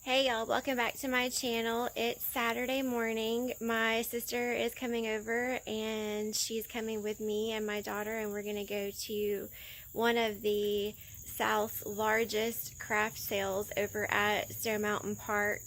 Hey y'all, welcome back to my channel. It's Saturday morning. My sister is coming over and she's coming with me and my daughter, and we're going to go to one of the South's largest craft sales over at Stone Mountain Park.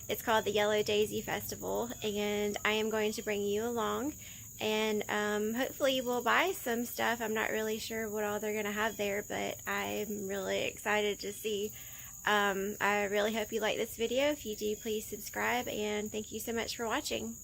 It's called the Yellow Daisy Festival, and I am going to bring you along, and hopefully we'll buy some stuff. I'm not really sure what all they're going to have there, but I'm really excited to see. I really hope you like this video. If you do, please subscribe, and thank you so much for watching.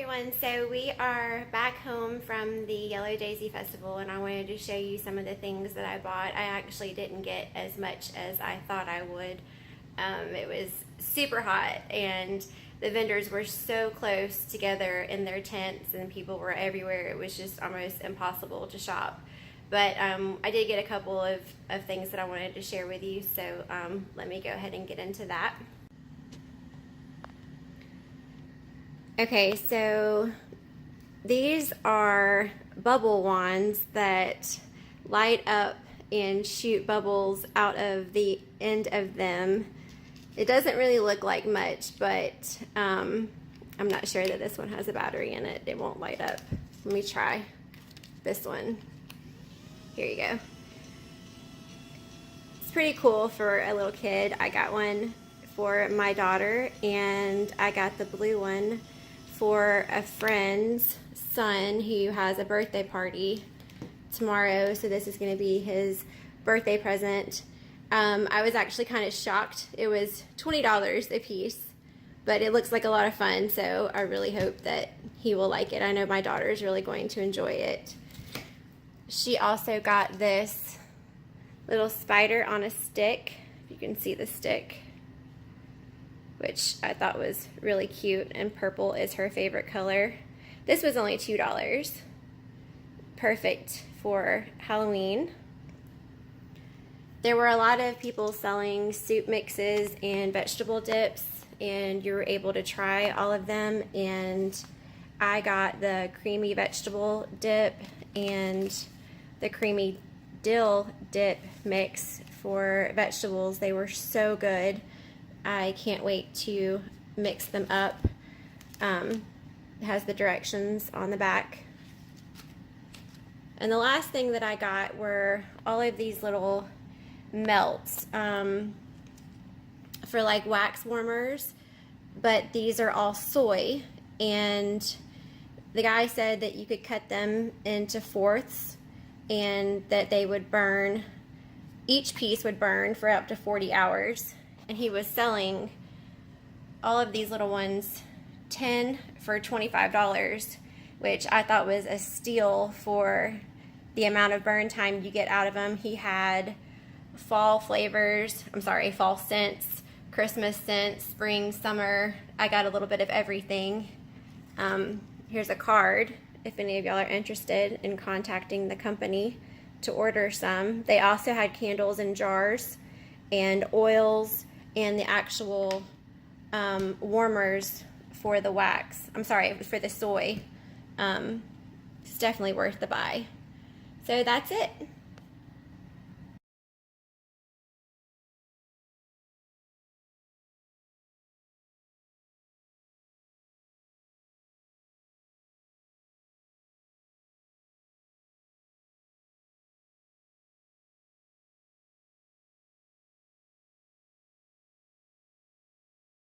everyone, so we are back home from the Yellow Daisy Festival, and I wanted to show you some of the things that I bought. I actually didn't get as much as I thought I would. It was super hot, and the vendors were so close together in their tents, and people were everywhere. It was just almost impossible to shop. But I did get a couple of things that I wanted to share with you, so let me go ahead and get into that. Okay, so these are bubble wands that light up and shoot bubbles out of the end of them. It doesn't really look like much, but I'm not sure that this one has a battery in it. It won't light up. Let me try this one. Here you go. It's pretty cool for a little kid. I got one for my daughter, and I got the blue one for a friend's son who has a birthday party tomorrow, so this is going to be his birthday present. I was actually kind of shocked. It was $20 a piece, but it looks like a lot of fun, so I really hope that he will like it. I know my daughter is really going to enjoy it. She also got this little spider on a stick, if you can see the stick, which I thought was really cute, and purple is her favorite color. This was only $2. Perfect for Halloween. There were a lot of people selling soup mixes and vegetable dips, and you were able to try all of them, and I got the creamy vegetable dip and the creamy dill dip mix for vegetables. They were so good. I can't wait to mix them up. It has the directions on the back. And the last thing that I got were all of these little melts for like wax warmers, but these are all soy, and the guy said that you could cut them into fourths and that they would burn, each piece would burn for up to 40 hours. And he was selling all of these little ones, 10 for $25, which I thought was a steal for the amount of burn time you get out of them. He had fall flavors, fall scents, Christmas scents, spring, summer. I got a little bit of everything. Here's a card if any of y'all are interested in contacting the company to order some. They also had candles in jars and oils and the actual warmers for the wax. For the soy. It's definitely worth the buy. So that's it.